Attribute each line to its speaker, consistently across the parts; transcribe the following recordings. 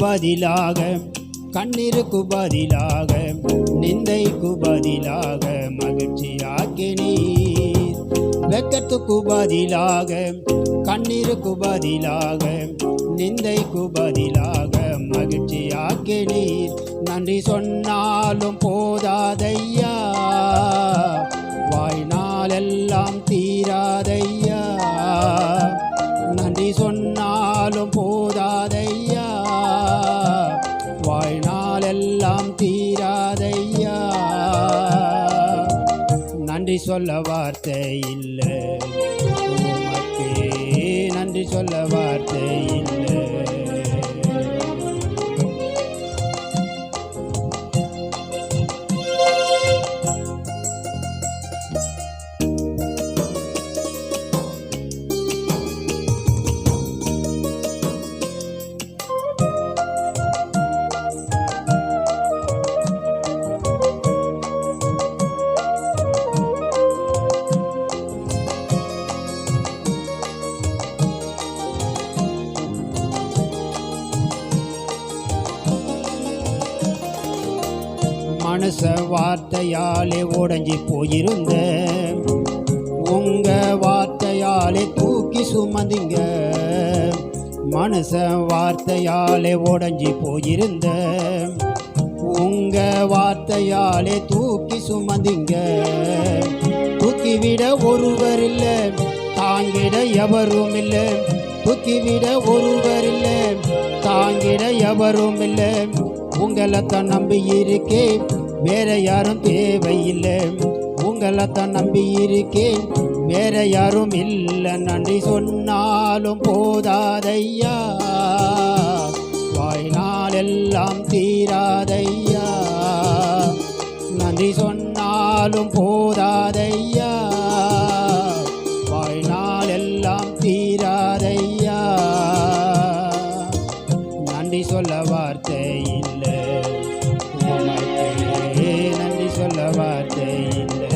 Speaker 1: பதிலாக கண்ணீருக்கு பதிலாக நிந்தைக்கு பதிலாக மகிழ்ச்சியாக்கினீர். வெட்கத்துக்கு பதிலாக கண்ணீருக்கு பதிலாக நிந்தைக்கு பதிலாக மகிழ்ச்சியாக்கினீர். நன்றி சொன்னாலும் போதாதையா, வாழ்நாளெல்லாம் தீராதையா. நன்றி சொன்னாலும் போதாதையா, வாழ்நாளெல்லாம் தீராதையா. நன்றி சொல்ல வார்த்தை இல்லை உமக்கே, நன்றி சொல்ல வார்த்தை இல்லை. மனுஷ வார்த்தையாலே உடைஞ்சி போயிருந்த உங்க வார்த்தையாலே தூக்கி சுமந்திங்க. மனுஷ வார்த்தையாலே உடைஞ்சி போயிருந்த உங்க வார்த்தையாலே தூக்கி சுமந்திங்க. தூக்கிவிட ஒருவர் இல்லை, தாங்கிட எவரும் இல்லை. தூக்கிவிட ஒருவர் இல்லை, தாங்கிட எவரும் இல்லை. உங்களைத்தான் நம்பி இருக்கேன், வேற யாரும் தேவையில்லை. உங்களைத்தான் நம்பி இருக்கேன், வேற யாரும் இல்லை. நன்றி சொன்னாலும் போதாதையா, வாழ்நாளெல்லாம் தீராதையா. நன்றி சொன்னாலும் போதாதையா, வாழ்நாளெல்லாம் தீராதையா. நன்றி சொல்ல வார்த்தை இல்லை உமக்கே, நன்றி சொல்ல வார்த்தை இல்லை.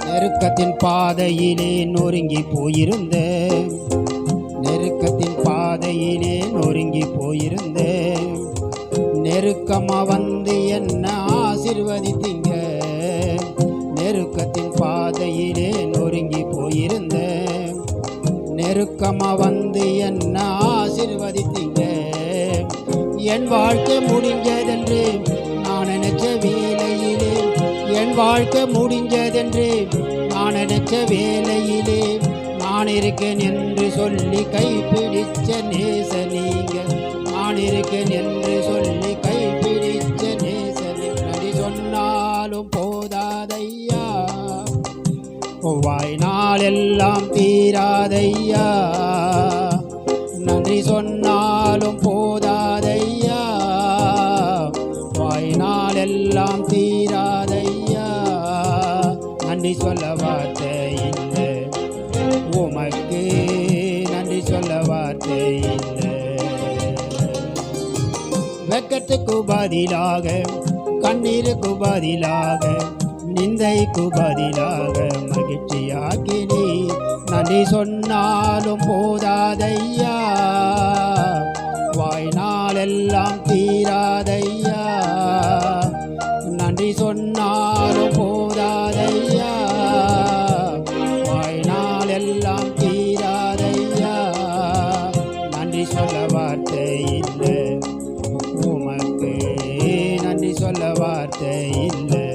Speaker 1: நெருக்கத்தின் பாதையிலே நொறுங்கி போயிருந்த, நெருக்கத்தின் பாதையிலே நொறுங்கி போயிருந்த, நெருக்கமா வந்து என்ன ஆசீர்வதித்தீங்க. நெருக்கத்தின் பாதையிலே நொறுங்கி போயிருந்த, நெருக்கமா வந்து என்ன ஆசீர்வதித்தீங்க. என் வாழ்க்கை முடிஞ்சதென்று நான் நினைச்ச வேளையிலே, என் வாழ்க்கை முடிஞ்சதென்று நான் நினைச்ச வேளையிலே, நான் இருக்கேன் என்று சொல்லி கைப்பிடிச்ச நேச நீங்க. நான் இருக்கேன் என்று சொல்லி கைப்பிடிச்ச நேச நீங்க. நன்றி சொன்னாலும் போதாதையா, வாழ்நாளெல்லாம் தீராதையா. நன்றி சொன்னாலும் போதாதையா, வாழ்நாளெல்லாம் தீராதையா. நன்றி சொல்ல வார்த்தை இல்லை உமக்கு, நன்றி சொல்ல வார்த்தை இல்லை. வெட்கத்துக்கு பதிலாக கண்ணீருக்கு பதிலாக நிந்தைக்கு பதிலாக மகிழ்ச்சியாக்கினீர். நன்றி சொன்னாலும் போதாதையா, வாழ்நாளெல்லாம் தீராதையா. நன்றி சொன்னாலும் போதாதையா, வாழ்நாளெல்லாம் தீராதையா. நன்றி சொல்ல வார்த்தை இல்லை உமக்கு, நன்றி சொல்ல வார்த்தை இல்லை.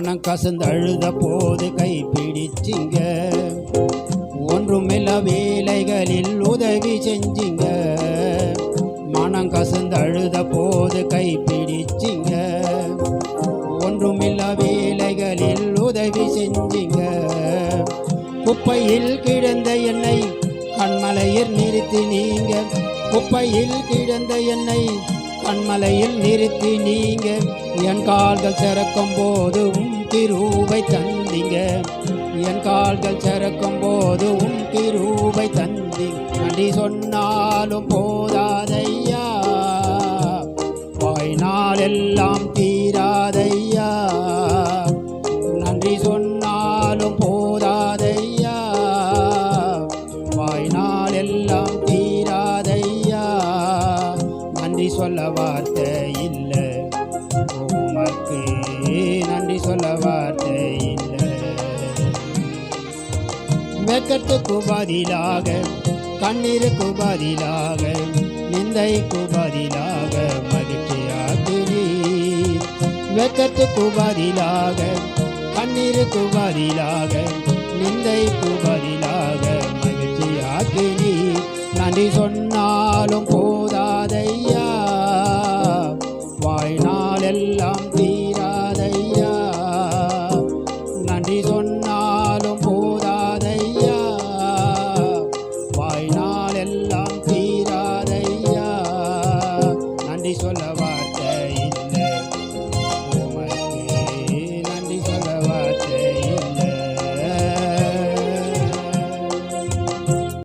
Speaker 1: மனம் கசந்தழுத போது கைப்பிடிச்சிங்க, ஒன்றுமில்ல வேலைகளில் உதவி செஞ்சிங்க. மனம் கசந்தழுத போது கைப்பிடிச்சிங்க, ஒன்றுமில்ல வேலைகளில் உதவி செஞ்சிங்க. குப்பையில் கிடந்த என்னை கண்மலையில் நிறுத்தி நீங்க, குப்பையில் கிடந்த என்னை கண்மலையில் நிறுத்தி நீங்க. என் கால்கள் சிறக்கும் போது கிருபை தந்தீங்க, என் கால்கள் சிறக்கும் போது கிருபை தந்தீங்க. நன்றி சொன்னாலும் போதாதையா, வாய்நாள் எல்லாம் தீராதையா. நன்றி சொன்னாலும் போதாதையா, வாய்நாள் எல்லாம் தீராதையா. நன்றி சொல்ல வார்த்தை இல்லை, உமக்கு நன்றி சொல்ல வார்த்தை இல்லை. வெட்கத்துக்கு பதிலாக கண்ணீருக்கு பதிலாக நிந்தைக்கு பதிலாக மகிழ்ச்சியாக்கினீ. வெட்கத்துக்கு பதிலாக கண்ணீருக்கு பதிலாக நிந்தைக்கு பதிலாக மகிழ்ச்சியாக்கினீ. நன்றி சொன்னாலும்